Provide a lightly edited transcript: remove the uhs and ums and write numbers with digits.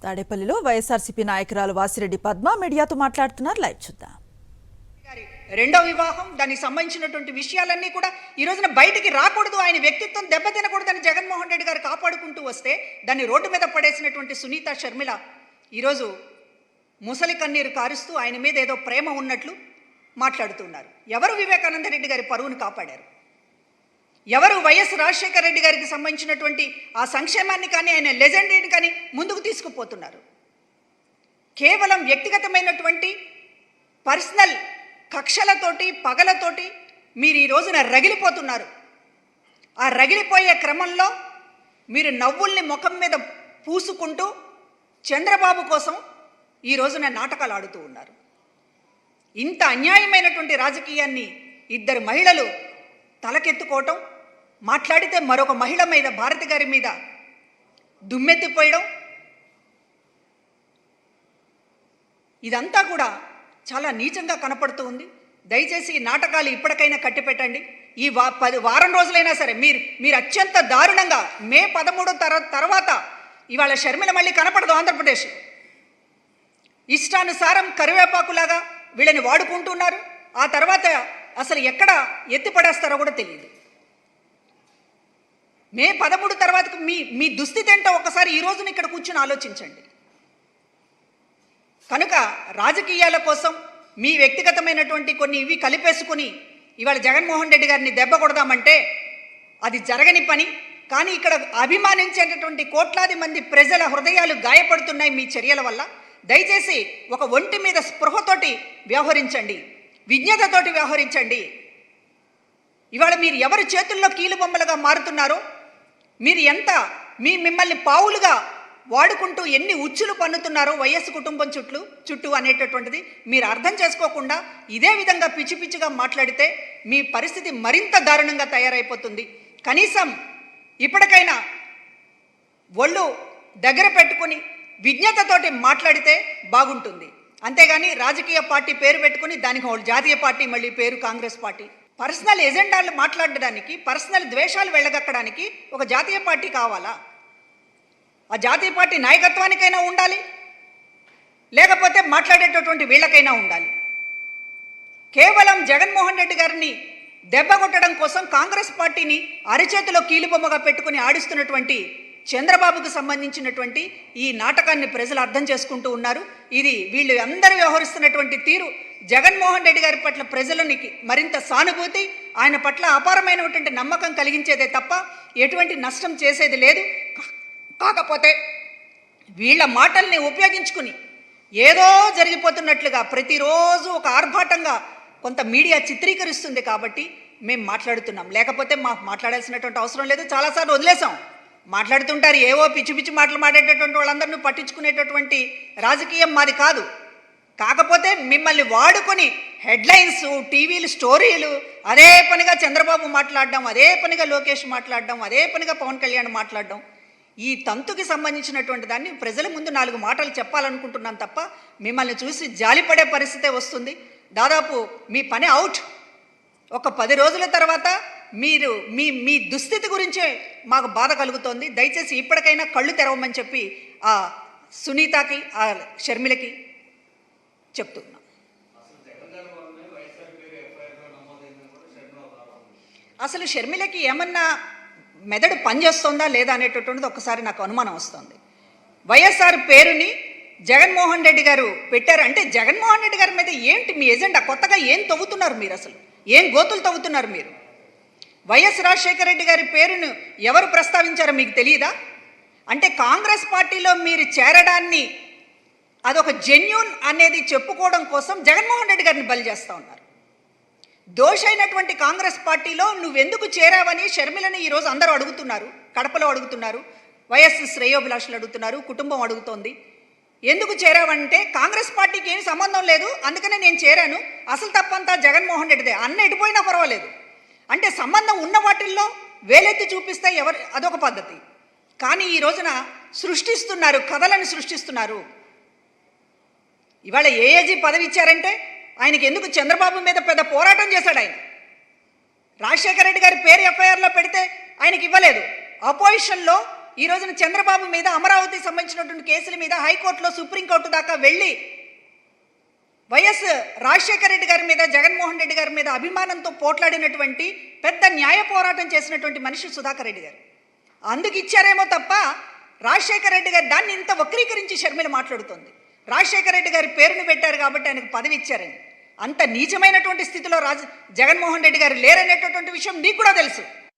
తాడేపల్లిలో వైఎస్ఆర్సీపీ నాయకురాలు వాసిరెడ్డి పద్మ మీడియాతో మాట్లాడుతున్నారు. లైవ్ చూద్దాం. రెండో వివాహం, దానికి సంబంధించినటువంటి విషయాలన్నీ కూడా ఈ రోజున బయటికి రాకూడదు, ఆయన వ్యక్తిత్వం దెబ్బతినకూడదని జగన్మోహన్ రెడ్డి గారు కాపాడుకుంటూ వస్తే దాన్ని రోడ్డు మీద పడేసినటువంటి సునీత షర్మిల ఈరోజు ముసలి కన్నీరు కారుస్తూ ఆయన మీద ఏదో ప్రేమ ఉన్నట్లు మాట్లాడుతున్నారు. ఎవరు వివేకానంద రెడ్డి గారి పరువును కాపాడారు? ఎవరు వైఎస్ రాజశేఖర రెడ్డి గారికి సంబంధించినటువంటి ఆ సంక్షేమాన్ని కానీ ఆయన లెజెండరీని కానీ ముందుకు తీసుకుపోతున్నారు? కేవలం వ్యక్తిగతమైనటువంటి పర్సనల్ కక్షలతోటి పగలతోటి మీరు ఈ రోజున రగిలిపోతున్నారు. ఆ రగిలిపోయే క్రమంలో మీరు నవ్వుల్ని ముఖం మీద పూసుకుంటూ చంద్రబాబు కోసం ఈ రోజున నాటకాలు ఆడుతూ ఉన్నారు. ఇంత అన్యాయమైనటువంటి రాజకీయాన్ని ఇద్దరు మహిళలు తలకెత్తుకోవటం, మాట్లాడితే మరొక మహిళ మీద, భారతి గారి మీద దుమ్మెత్తిపోయడం, ఇదంతా కూడా చాలా నీచంగా కనపడుతూ ఉంది. దయచేసి ఈ నాటకాలు ఇప్పటికైనా కట్టిపెట్టండి. ఈ వారం రోజులైనా సరే మీరు అత్యంత దారుణంగా మే 13 తర్వాత ఇవాళ షర్మిల మళ్ళీ కనపడదు ఆంధ్రప్రదేశ్. ఇష్టానుసారం కరివేపాకులాగా వీళ్ళని వాడుకుంటున్నారు. ఆ తర్వాత అసలు ఎక్కడ ఎత్తిపడేస్తారో కూడా తెలియదు. మే 13 తర్వాతకు మీ దుస్థితి ఏంటో ఒకసారి ఈ రోజున ఇక్కడ కూర్చొని ఆలోచించండి. కనుక రాజకీయాల కోసం మీ వ్యక్తిగతమైనటువంటి కొన్ని ఇవి కలిపేసుకుని ఇవాళ జగన్మోహన్ రెడ్డి గారిని దెబ్బ కొడదామంటే అది జరగని పని. కానీ ఇక్కడ అభిమానించేటటువంటి కోట్లాది మంది ప్రజల హృదయాలు గాయపడుతున్నాయి మీ చర్యల వల్ల. దయచేసి ఒక ఒంటి మీద స్పృహతోటి వ్యవహరించండి, విజ్ఞతతోటి వ్యవహరించండి. ఇవాళ మీరు ఎవరి చేతుల్లో కీలుబొమ్మలుగా మారుతున్నారో, మీరు ఎంత మిమ్మల్ని పావులుగా వాడుకుంటూ ఎన్ని ఉచ్చులు పన్నుతున్నారో వైఎస్ కుటుంబం చుట్టూ అనేటటువంటిది మీరు అర్థం చేసుకోకుండా ఇదే విధంగా పిచ్చి పిచ్చిగా మాట్లాడితే మీ పరిస్థితి మరింత దారుణంగా తయారైపోతుంది. కనీసం ఇప్పటికైనా ఒళ్ళు దగ్గర పెట్టుకుని విజ్ఞతతోటి మాట్లాడితే బాగుంటుంది. అంతేగాని రాజకీయ పార్టీ పేరు పెట్టుకుని దానికి జాతీయ పార్టీ, మళ్ళీ పేరు కాంగ్రెస్ పార్టీ. పర్సనల్ ఎజెండాలు మాట్లాడడానికి, పర్సనల్ ద్వేషాలు వెళ్ళగక్కడానికి ఒక జాతీయ పార్టీ కావాలా? ఆ జాతీయ పార్టీ నాయకత్వానికైనా ఉండాలి, లేకపోతే మాట్లాడేటటువంటి వీళ్ళకైనా ఉండాలి. కేవలం జగన్మోహన్ రెడ్డి గారిని దెబ్బ కొట్టడం కోసం కాంగ్రెస్ పార్టీని అరిచేతిలో కీలుబొమ్మగా పెట్టుకుని ఆడిస్తున్నటువంటి చంద్రబాబుకు సంబంధించినటువంటి ఈ నాటకాన్ని ప్రజలు అర్థం చేసుకుంటూ ఉన్నారు. ఇది వీళ్ళు అందరూ వ్యవహరిస్తున్నటువంటి తీరు జగన్మోహన్ రెడ్డి గారి పట్ల ప్రజలనికి మరింత సానుభూతి, ఆయన పట్ల అపారమైనటువంటి నమ్మకం కలిగించేదే తప్ప ఎటువంటి నష్టం చేసేది లేదు. కాకపోతే వీళ్ళ మాటల్ని ఉపయోగించుకుని ఏదో జరిగిపోతున్నట్లుగా ప్రతిరోజు ఒక ఆర్భాటంగా కొంత మీడియా చిత్రీకరిస్తుంది కాబట్టి మేము మాట్లాడుతున్నాం. లేకపోతే మాకు మాట్లాడాల్సినటువంటి అవసరం లేదు. చాలాసార్లు వదిలేసాం. మాట్లాడుతుంటారు, ఏవో పిచ్చి పిచ్చి మాటలు మాట్లాడేటటువంటి వాళ్ళందరినీ పట్టించుకునేటటువంటి రాజకీయం మాది కాదు. కాకపోతే మిమ్మల్ని వాడుకొని హెడ్లైన్స్, టీవీలు, స్టోరీలు, అదే పనిగా చంద్రబాబు మాట్లాడడం, అదే పనిగా లోకేష్ మాట్లాడడం, అదే పనిగా పవన్ కళ్యాణ్ మాట్లాడడం, ఈ తంతుకి సంబంధించినటువంటి దాన్ని ప్రజల ముందు 4 మాటలు చెప్పాలనుకుంటున్నాను తప్ప మిమ్మల్ని చూసి జాలిపడే పరిస్థితే వస్తుంది. దాదాపు మీ పని అవుట్. ఒక 10 రోజుల తర్వాత మీరు మీ దుస్థితి గురించే మాకు బాధ కలుగుతోంది. దయచేసి ఇప్పటికైనా కళ్ళు తెరవమని చెప్పి ఆ సునీతకి, ఆ షర్మిలకి చెప్తున్నాం. అసలు షర్మిలకి ఏమన్నా మెదడు పనిచేస్తుందా లేదా అనేటటువంటిది ఒకసారి నాకు అనుమానం వస్తుంది. వైఎస్ఆర్ పేరుని జగన్మోహన్ రెడ్డి గారు పెట్టారు అంటే జగన్మోహన్ రెడ్డి గారి మీద ఏంటి మీ ఎజెండా? కొత్తగా ఏం తవ్వుతున్నారు మీరు? అసలు ఏం గోతులు తవ్వుతున్నారు మీరు? వైఎస్ రాజశేఖర రెడ్డి గారి పేరును ఎవరు ప్రస్తావించారో మీకు తెలియదా? అంటే కాంగ్రెస్ పార్టీలో మీరు చేరడాన్ని అదొక జెన్యూన్ అనేది చెప్పుకోవడం కోసం జగన్మోహన్ రెడ్డి గారిని బలి చేస్తూ ఉన్నారు. దోషైనటువంటి కాంగ్రెస్ పార్టీలో నువ్వెందుకు చేరావని షర్మిలని ఈరోజు అందరూ అడుగుతున్నారు. కడపలో అడుగుతున్నారు, వైఎస్ శ్రేయోభిలాషులు అడుగుతున్నారు, కుటుంబం అడుగుతోంది. ఎందుకు చేరావంటే కాంగ్రెస్ పార్టీకి ఏం సంబంధం లేదు, అందుకనే నేను చేరాను, అసలు తప్పంతా జగన్మోహన్ రెడ్డిదే అన్న ఎడిపోయినా పర్వాలేదు. అంటే సంబంధం ఉన్న వాటిల్లో వేలెత్తి చూపిస్తే అదొక పద్ధతి. కానీ ఈ రోజున సృష్టిస్తున్నారు, కథలను సృష్టిస్తున్నారు. ఇవాళ ఏఏజీ పదవి ఇచ్చారంటే ఆయనకి ఎందుకు? చంద్రబాబు మీద పెద్ద పోరాటం చేశాడు ఆయన. రాజశేఖర రెడ్డి గారి పేరు ఎఫ్ఐఆర్లో పెడితే ఆయనకి ఇవ్వలేదు. అపోజిషన్లో ఈ రోజున చంద్రబాబు మీద అమరావతి సంబంధించినటువంటి కేసుల మీద హైకోర్టులో సుప్రీంకోర్టు దాకా వెళ్ళి వైఎస్ రాజశేఖర రెడ్డి గారి మీద జగన్మోహన్ రెడ్డి గారి మీద అభిమానంతో పోట్లాడినటువంటి పెద్ద న్యాయ పోరాటం చేసినటువంటి మనిషి సుధాకర్ రెడ్డి గారు. అందుకు ఇచ్చారేమో తప్ప రాజశేఖర రెడ్డి గారు దాన్ని ఇంత వక్రీకరించి షర్మిల మాట్లాడుతోంది. రాజశేఖర రెడ్డి గారి పేరును పెట్టారు కాబట్టి ఆయనకు పదవి ఇచ్చారని. అంత నీచమైనటువంటి స్థితిలో జగన్మోహన్ రెడ్డి గారు లేరనేటటువంటి విషయం నీకు కూడా తెలుసు.